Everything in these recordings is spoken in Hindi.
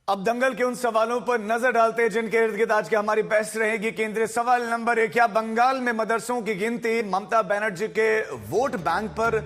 अब दंगल के उन सवालों पर नजर डालते हैं जिनके इर्द गिर्द आज की हमारी बहस रहेगी। केंद्रीय सवाल नंबर 1, क्या बंगाल में मदरसों की गिनती ममता बनर्जी के वोट बैंक पर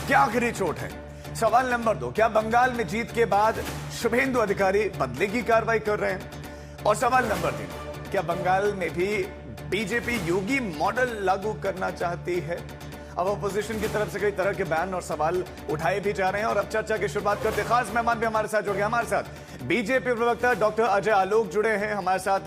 क्या आखिरी चोट है? सवाल नंबर 2, क्या बंगाल में जीत के बाद शुभेंदु अधिकारी बदले की कार्रवाई कर रहे हैं? और सवाल नंबर 3, क्या बंगाल में भी बीजेपी योगी मॉडल लागू करना चाहती है? अब अपोजिशन की तरफ से कई तरह के बयान और सवाल उठाए भी जा रहे हैं और अब चर्चा की शुरुआत करते हैं। खास मेहमान भी हमारे साथ जुड़ गए। हमारे साथ बीजेपी प्रवक्ता डॉक्टर अजय आलोक जुड़े हैं, हमारे साथ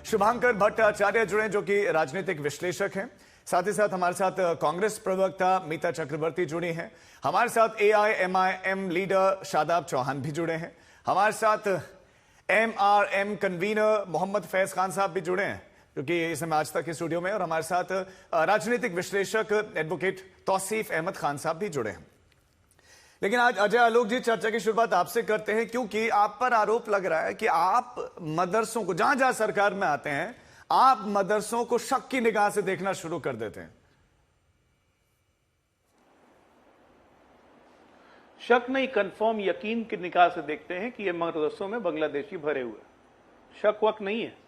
शुभांकर भट्टाचार्य जुड़े जो कि राजनीतिक विश्लेषक हैं, साथ ही साथ हमारे साथ कांग्रेस प्रवक्ता मीता चक्रवर्ती जुड़ी हैं, हमारे साथ AIMIM लीडर शादाब चौहान भी जुड़े हैं, हमारे साथ MRM कन्वीनर मोहम्मद फैज खान साहब भी जुड़े हैं क्योंकि इस समय आज तक के स्टूडियो में, और हमारे साथ राजनीतिक विश्लेषक एडवोकेट तौसीफ अहमद खान साहब भी जुड़े हैं। लेकिन आज अजय आलोक जी, चर्चा की शुरुआत आपसे करते हैं क्योंकि आप पर आरोप लग रहा है कि आप मदरसों को, जहां जहां सरकार में आते हैं, आप मदरसों को शक की निगाह से देखना शुरू कर देते हैं। शक नहीं, कंफर्म यकीन की निगाह से देखते हैं कि ये मदरसों में बांग्लादेशी भरे हुए। शक वक नहीं है,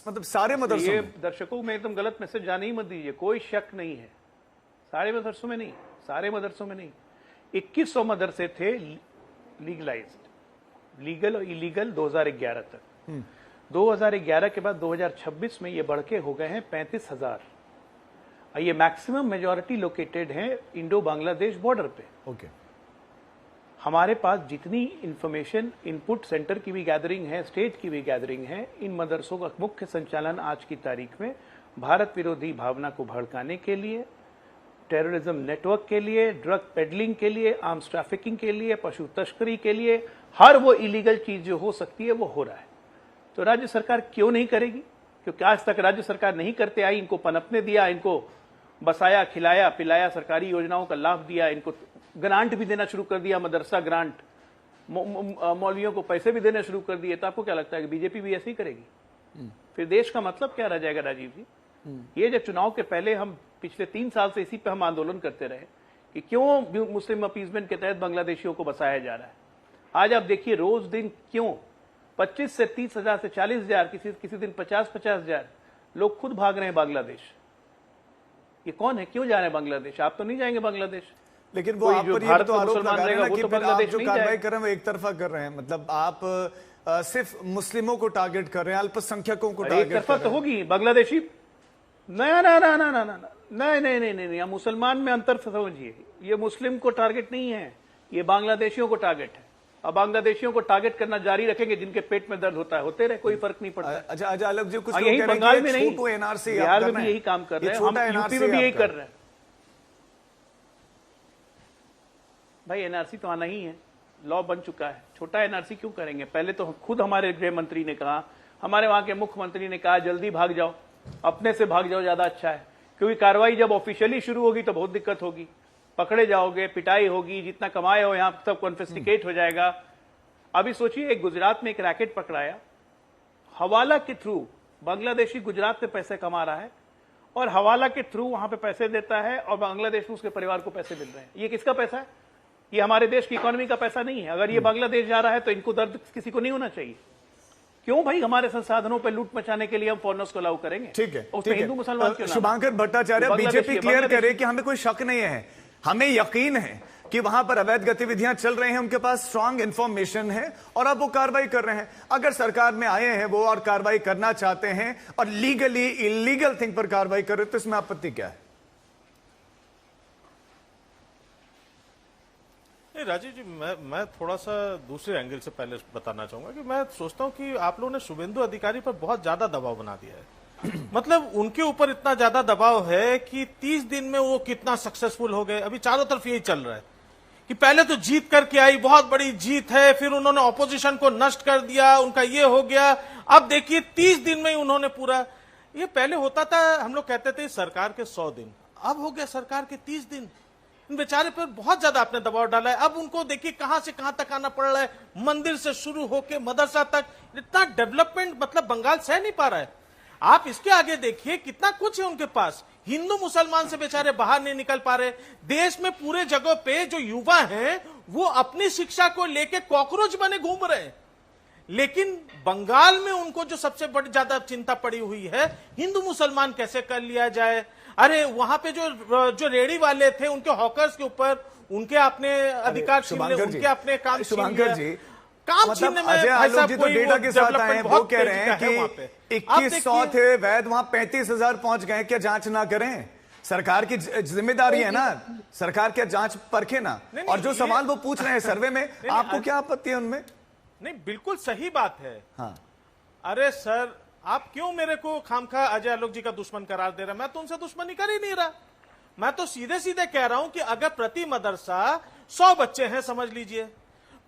मतलब सारे मदरसों ये में? दर्शकों में एकदम गलत मैसेज जाने ही मत दीजिए। कोई शक नहीं है, सारे मदरसों में नहीं, सारे मदरसों में नहीं। 2100 मदरसे थे लीगलाइज्ड, लीगल और इलीगल 2011 तक। 2011 के बाद 2026 में ये बढ़ के हो गए हैं 35,000। ये मैक्सिमम मेजॉरिटी लोकेटेड है इंडो बांग्लादेश बॉर्डर पे। ओके। हमारे पास जितनी इंफॉर्मेशन इनपुट सेंटर की भी गैदरिंग है, स्टेट की भी गैदरिंग है, इन मदरसों का मुख्य संचालन आज की तारीख में भारत विरोधी भावना को भड़काने के लिए, टेररिज्म नेटवर्क के लिए, ड्रग पेडलिंग के लिए, आर्म्स ट्रैफिकिंग के लिए, पशु तस्करी के लिए, हर वो इलीगल चीज जो हो सकती है वो हो रहा है। तो राज्य सरकार क्यों नहीं करेगी? क्योंकि आज तक राज्य सरकार नहीं करते आई, इनको पनपने दिया, इनको बसाया, खिलाया, पिलाया, सरकारी योजनाओं का लाभ दिया, इनको ग्रांट भी देना शुरू कर दिया, मदरसा ग्रांट, मौलवियों को पैसे भी देना शुरू कर दिए। तो आपको क्या लगता है कि बीजेपी भी ऐसे ही करेगी? फिर देश का मतलब क्या रह जाएगा राजीव जी? ये जो चुनाव के पहले हम पिछले 3 साल से इसी पे हम आंदोलन करते रहे कि क्यों मुस्लिम अपीजमेंट के तहत बांग्लादेशियों को बसाया जा रहा है। आज आप देखिए रोज दिन क्यों 25 से 30,000 से 40,000, किसी दिन 50,000 लोग खुद भाग रहे हैं बांग्लादेश। ये कौन है? क्यों जा रहे हैं बांग्लादेश? आप तो नहीं जाएंगे बांग्लादेश। लेकिन वो आप पर ये तो आरोप लगा रहे हैं ना कि फिर आप जो कार्रवाई कर रहे हैं वो एक तरफा कर रहे हैं। मतलब आप सिर्फ मुस्लिमों को टारगेट कर रहे हैं, अल्पसंख्यकों को टारगेट कर रहे हैं। एक तरफा तो होगी बांग्लादेशी। नहीं, आप मुसलमान में अंतर समझिए। ये मुस्लिम को टारगेट नहीं है, ये बांग्लादेशियों को टारगेट है। अब बांग्लादेशियों को टारगेट करना जारी रखेंगे, जिनके पेट में दर्द होता है होते रहे, कोई फर्क नहीं पड़ता। अच्छा अजय आलोक जी, कुछ यही बंगाल में नहीं, NRC बिहार में भी यही काम कर रहे हैं, हम यूपी में भी यही कर रहे हैं। भाई NRC तो आना ही है, लॉ बन चुका है। छोटा NRC क्यों करेंगे? पहले तो खुद हमारे गृह मंत्री ने कहा, हमारे वहां के मुख्यमंत्री ने कहा जल्दी भाग जाओ, अपने से भाग जाओ, ज्यादा अच्छा है। क्योंकि कार्रवाई जब ऑफिशियली शुरू होगी तो बहुत दिक्कत होगी, पकड़े जाओगे, पिटाई होगी, जितना कमाए हो यहां सब कॉन्फिस्टिकेट हो जाएगा। अभी सोचिए, एक गुजरात में एक रैकेट पकड़ाया, हवाला के थ्रू बांग्लादेशी गुजरात में पैसे कमा रहा है और हवाला के थ्रू वहां पे पैसे देता है और बांग्लादेश में उसके परिवार को पैसे मिल रहे हैं। ये किसका पैसा है? ये हमारे देश की इकोनॉमी का पैसा नहीं है। अगर ये बांग्लादेश जा रहा है तो इनको दर्द किसी को नहीं होना चाहिए। क्यों भाई हमारे संसाधनों पर लूट मचाने के लिए हम फॉरेनर्स को अलाउ करेंगे? ठीक है, उसमें हिंदू मुसलमान क्यों? शुभांकर भट्टाचार्य, बीजेपी क्लियर करे कि हमें कोई शक नहीं है, हमें यकीन है कि वहां पर अवैध गतिविधियां चल रही हैं, उनके पास स्ट्रांग इंफॉर्मेशन है और अब वो कार्रवाई कर रहे हैं। अगर सरकार में आए हैं वो और कार्रवाई करना चाहते हैं और लीगली इलीगल थिंग पर कार्रवाई कर रहे, तो इसमें आपत्ति क्या है? राजीव जी, मैं थोड़ा सा दूसरे एंगल से पहले बताना चाहूंगा कि मैं सोचता हूं कि आप लोगों ने शुभेंदु अधिकारी पर बहुत ज्यादा दबाव बना दिया है। मतलब उनके ऊपर इतना ज्यादा दबाव है कि 30 दिन में वो कितना सक्सेसफुल हो गए। अभी चारों तरफ यही चल रहा है कि पहले तो जीत करके आई, बहुत बड़ी जीत है, फिर उन्होंने ऑपोजिशन को नष्ट कर दिया, उनका ये हो गया। अब देखिए 30 दिन में ही उन्होंने पूरा, ये पहले होता था, हम लोग कहते थे सरकार के 100 दिन, अब हो गया सरकार के 30 दिन। बेचारे पर बहुत ज्यादा आपने दबाव डाला है। अब उनको देखिए कहां से कहां तक आना पड़ रहा है, मंदिर से शुरू होकर मदरसा तक, इतना डेवलपमेंट मतलब बंगाल सह नहीं पा रहा है। आप इसके आगे देखिए कितना कुछ है उनके पास। हिंदू मुसलमान से बेचारे बाहर नहीं निकल पा रहे। देश में पूरे जगह पे जो युवा हैं वो अपनी शिक्षा को लेके कॉकरोच बने घूम रहे हैं। लेकिन बंगाल में उनको जो सबसे बड़ी ज्यादा चिंता पड़ी हुई है, हिंदू मुसलमान कैसे कर लिया जाए। अरे वहां पे जो रेडी वाले थे, उनके हॉकर्स के ऊपर उनके अपने अधिकार छीन ले, उनके अपने काम छीन लिया। काम छीनने में अजय आलोक जी तो कोई डेटा के साथ आए हैं, वो कह रहे हैं वहां कि पे 2100 थे वैध, वहां 35,000 पहुंच गए। क्या जांच ना करें? सरकार की जिम्मेदारी है ना, सरकार क्या जांच परखे ना। और जो सवाल वो पूछ रहे हैं सर्वे में, आपको क्या आपत्ति है उनमें? नहीं, बिल्कुल सही बात है। हाँ। अरे सर, आप क्यों मेरे को खामखा अजय आलोक जी का दुश्मन करार दे रहे हैं? मैं तो उनसे दुश्मनी कर ही नहीं रहा। मैं तो सीधे सीधे कह रहा हूं कि अगर प्रति मदरसा 100 बच्चे हैं, समझ लीजिए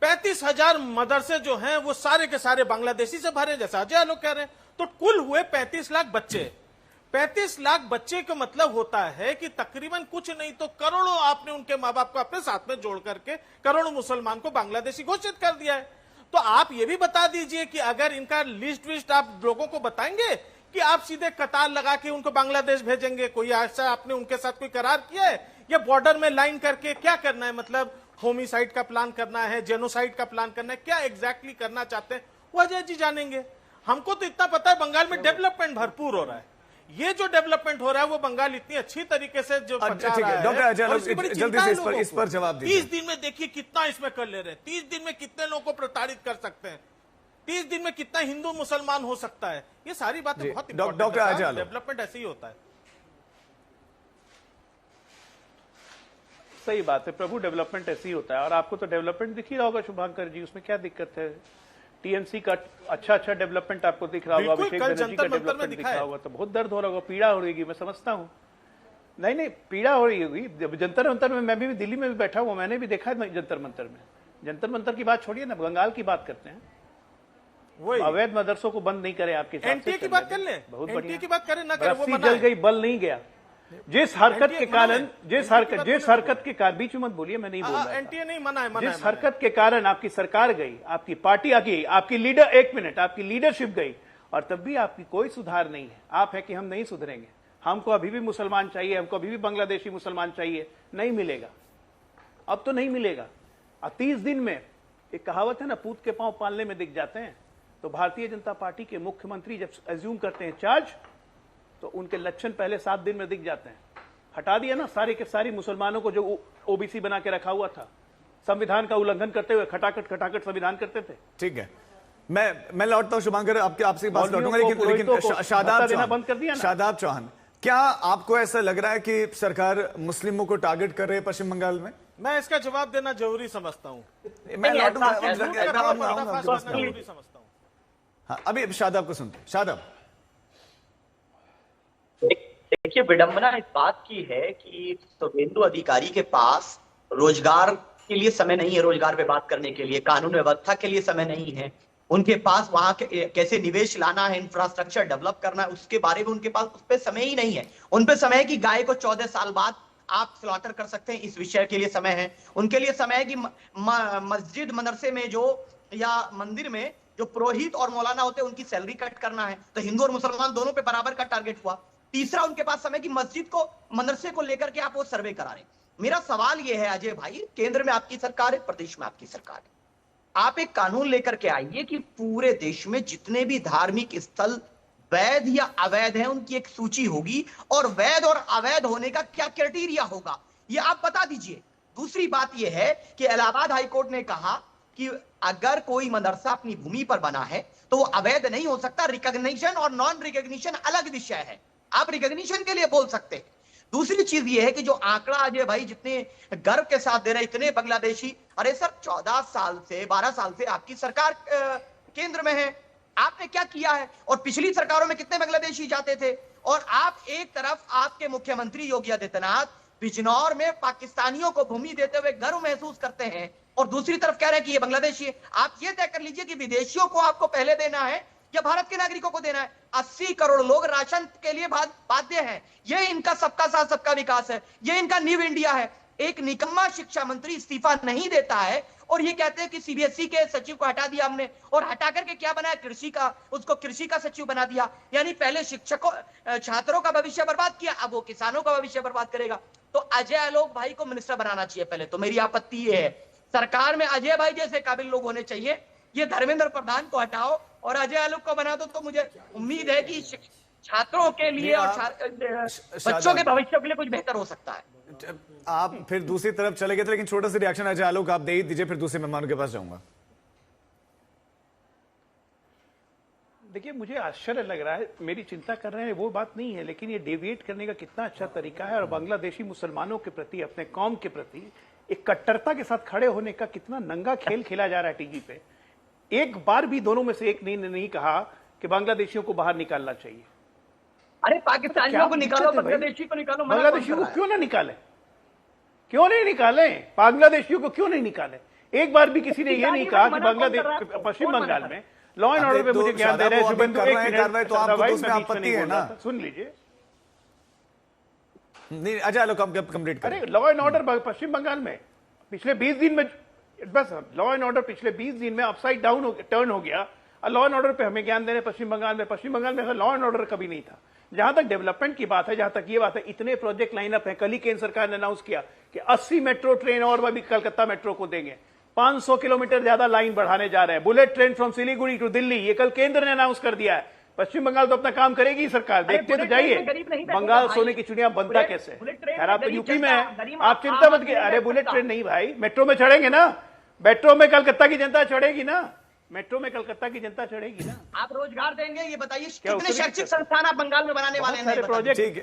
35,000 मदरसे जो हैं वो सारे के सारे बांग्लादेशी से भरे, जैसा अजय आलोक कह रहे हैं, तो कुल हुए 35 लाख बच्चे। 35 लाख बच्चे का मतलब होता है कि तकरीबन कुछ नहीं तो करोड़ों आपने उनके माँ बाप को अपने साथ में जोड़ करके करोड़ों मुसलमान को बांग्लादेशी घोषित कर दिया है। तो आप ये भी बता दीजिए कि अगर इनका लिस्ट विस्ट आप लोगों को बताएंगे कि आप सीधे कतार लगा के उनको बांग्लादेश भेजेंगे, कोई ऐसा आपने उनके साथ कोई करार किया है, या बॉर्डर में लाइन करके क्या करना है? मतलब होमिसाइड का प्लान करना है, जेनोसाइड का प्लान करना है, क्या एग्जैक्टली करना चाहते हैं वो अजय जी जानेंगे। हमको तो इतना पता है बंगाल में डेवलपमेंट भरपूर हो रहा है। ये जो डेवलपमेंट हो रहा है वो बंगाल इतनी अच्छी तरीके से जो पचा रहा है। डॉक्टर अजय आलोक जल्दी से इस पर जवाब दीजिए। 30 दिन में देखिए कितना इसमें कर ले रहे हैं। 30 दिन में कितने लोगों को प्रताड़ित कर सकते हैं, 30 दिन में कितना हिंदू मुसलमान हो सकता है। ये सारी बातें बहुत डॉक्टर अजय आलोक, डेवलपमेंट ऐसे ही होता है। सही बात है प्रभु, डेवलपमेंट ऐसे ही होता है। और आपको तो डेवलपमेंट दिख ही रहा होगा शुभांकर जी, उसमें क्या दिक्कत है? टीएमसी का अच्छा डेवलपमेंट आपको दिख रहा होगा, अभिषेक बनर्जी का डेवलपमेंट दिख रहा होगा, तो बहुत दर्द हो रहा होगा, पीड़ा हो रही, मैं समझता हूँ। नहीं, पीड़ा हो रही होगी। जंतर मंतर में मैं भी दिल्ली में भी बैठा हुआ, मैंने भी देखा है जंतर मंतर में। जंतर मंतर की बात छोड़िए ना, बंगाल की बात करते हैं। अवैध मदरसों को बंद नहीं करें आपके साथ, एनटीए की बात कर ले, बहुत बढ़िया की बात करें ना करें, वो जल गई, बल नहीं गया। जिस हरकत के कारण बीच में मत बोलिए, मैं नहीं बोल रहा। एनटीए नहीं मना है, जिस हरकत के कारण आपकी सरकार गई, आपकी पार्टी आ गई, आपकी लीडर, एक मिनट, आपकी लीडरशिप गई, और तब भी आपकी कोई सुधार नहीं है। आप है कि हम नहीं सुधरेंगे, हमको अभी भी मुसलमान चाहिए, हमको अभी भी बांग्लादेशी मुसलमान चाहिए, नहीं मिलेगा, अब तो नहीं मिलेगा। 30 दिन में, एक कहावत है ना, पूत के पांव पालने में दिख जाते हैं। तो भारतीय जनता पार्टी के मुख्यमंत्री जब एज्यूम करते हैं चार्ज, तो उनके लक्षण पहले 7 दिन में दिख जाते हैं। हटा दिया ना सारे के सारे मुसलमानों को जो ओबीसी बना के रखा हुआ था, संविधान का उल्लंघन करते हुए खटाखट संविधान करते थे। ठीक है, मैं लौटता हूं शुभांकर, आपसे बात लौटूंगा, लेकिन शादाब चौहान, क्या आपको ऐसा लग रहा है कि सरकार मुस्लिमों को टारगेट कर रही है पश्चिम बंगाल में? मैं इसका जवाब देना जरूरी समझता हूँ। मैं लौटूंगा, जरूरी समझता हूँ। हाँ, अभी शादाब को सुनते। शादाब, देखिए, विडंबना इस बात की है कि शुभेंदु अधिकारी के पास रोजगार के लिए समय नहीं है, रोजगार पे बात करने के लिए, कानून व्यवस्था के लिए समय नहीं है। उनके पास वहां कैसे निवेश लाना है, इंफ्रास्ट्रक्चर डेवलप करना है, उसके बारे में उनके पास उस पर समय ही नहीं है। उन पे समय है कि गाय को 14 साल बाद आप स्लॉटर कर सकते हैं, इस विषय के लिए समय है। उनके लिए समय है कि मस्जिद मदरसे में जो या मंदिर में जो पुरोहित और मौलाना होते हैं उनकी सैलरी कट करना है। तो हिंदू और मुसलमान दोनों पे बराबर का टारगेट हुआ। तीसरा, उनके पास समय कि मस्जिद को, मदरसे को लेकर के आप वो सर्वे करा रहे। मेरा सवाल यह है अजय भाई, केंद्र में आपकी सरकार है, प्रदेश में आपकी सरकार है, आप एक कानून लेकर के आइए कि पूरे देश में जितने भी धार्मिक स्थल वैध या अवैध हैं उनकी एक सूची होगी, और वैध और अवैध होने का क्या क्राइटेरिया होगा ये आप बता दीजिए। दूसरी बात यह है कि इलाहाबाद हाईकोर्ट ने कहा कि अगर कोई मदरसा अपनी भूमि पर बना है तो वो अवैध नहीं हो सकता। रिकॉग्निशन और नॉन रिकॉग्निशन अलग विषय है, आप रिकॉग्निशन के लिए बोल सकते हैं। दूसरी चीज ये है कि जो आंकड़ा अजय भाई जितने गर्व के साथ दे रहे हैं, इतने बांग्लादेशी, अरे सर 14 साल से 12 साल से आपकी सरकार केंद्र में है, आपने क्या किया है? और पिछली सरकारों में कितने बांग्लादेशी जाते थे? और आप एक तरफ आपके मुख्यमंत्री योगी आदित्यनाथ बिजनौर में पाकिस्तानियों को भूमि देते हुए गर्व महसूस करते हैं, और दूसरी तरफ कह रहे हैं कि ये बांग्लादेशी है। आप ये तय कर लीजिए कि विदेशियों को आपको पहले देना है या भारत के नागरिकों को देना है। 80 करोड़ लोग राशन के लिए बाध्य हैं। ये इनका सबका साथ सबका विकास है, ये इनका न्यू इंडिया है। एक निकम्मा शिक्षा मंत्री इस्तीफा नहीं देता है और ये कहते हैं कि सीबीएसई के सचिव को हटा दिया हमने, और हटा करके क्या बनाया, कृषि का, उसको कृषि का सचिव बना दिया। यानी पहले शिक्षकों छात्रों का भविष्य बर्बाद किया, अब वो किसानों का भविष्य बर्बाद करेगा। तो अजय आलोक भाई को मिनिस्टर बनाना चाहिए पहले तो, मेरी आपत्ति ये है। सरकार में अजय भाई जैसे काबिल लोग होने चाहिए। ये धर्मेंद्र प्रधान को हटाओ और अजय आलोक को बना दो, तो मुझे उम्मीद है कि छात्रों के लिए और बच्चों के भविष्य के लिए कुछ बेहतर हो सकता है। आप फिर दूसरी तरफ चले गए थे, लेकिन छोटा सा रिएक्शन अजय आलोक आप दे ही दीजिए, फिर दूसरे मेहमानों के पास जाऊंगा। देखिए, मुझे आश्चर्य लग रहा है, मेरी चिंता कर रहे हैं वो बात नहीं है, लेकिन ये डेविएट करने का कितना अच्छा तरीका है और बांग्लादेशी मुसलमानों के प्रति, अपने कौम के प्रति एक कट्टरता के साथ खड़े होने का कितना नंगा खेल खेला जा रहा है टीवी पे। एक बार भी दोनों में से एक ने नहीं कहा कि बांग्लादेशियों को बाहर निकालना चाहिए। अरे पाकिस्तानियों को निकालो, बांग्लादेशी को निकालो, बांग्लादेशियों को क्यों ना निकाले? क्यों नहीं निकाले? बांग्लादेशियों को क्यों नहीं निकाले? एक बार भी किसी ने यह नहीं कहा कि बांग्लादेश, पश्चिम बंगाल में लॉ एंड ऑर्डर पे मुझे ज्ञान दे रहे हैं शुभेंदु, एक मिनट, तो आपको तो उसमें आपत्ति है ना? सुन लीजिए। नहीं, अजय आलोक कंप्लीट करें। अरे लॉ एंड ऑर्डर पश्चिम बंगाल में पिछले 20 दिन में, बस लॉ एंड ऑर्डर पिछले 20 दिन में अपसाइड डाउन टर्न हो गया और लॉ एंड ऑर्डर पे हमें ज्ञान दे रहे पश्चिम बंगाल में। पश्चिम बंगाल में ऐसा लॉ एंड ऑर्डर कभी नहीं था। जहां तक डेवलपमेंट की बात है, जहां तक ये बात है, इतने प्रोजेक्ट लाइनअप है। कल ही केंद्र सरकार ने अनाउंस किया कि 80 मेट्रो ट्रेन और भी कलकत्ता मेट्रो को देंगे। 500 किलोमीटर ज्यादा लाइन बढ़ाने जा रहे हैं। Bullet train from Siliguri to Delhi, ये कल केंद्र ने अनाउंस कर दिया है। पश्चिम बंगाल तो अपना काम करेगी सरकार, देखते तो जाइए बंगाल सोने की चिड़िया बनता कैसे। खैर आप तो यूपी में है, आप चिंता मत कीजिए। अरे बुलेट ट्रेन नहीं भाई, मेट्रो में चढ़ेंगे ना, मेट्रो में कलकत्ता की जनता चढ़ेगी ना, मेट्रो में कलकत्ता की जनता चढ़ेगी ना। आप रोजगार देंगे, ये बताइए कितने शैक्षिक संस्थान आप बंगाल में बनाने वाले हैं? प्रोजेक्ट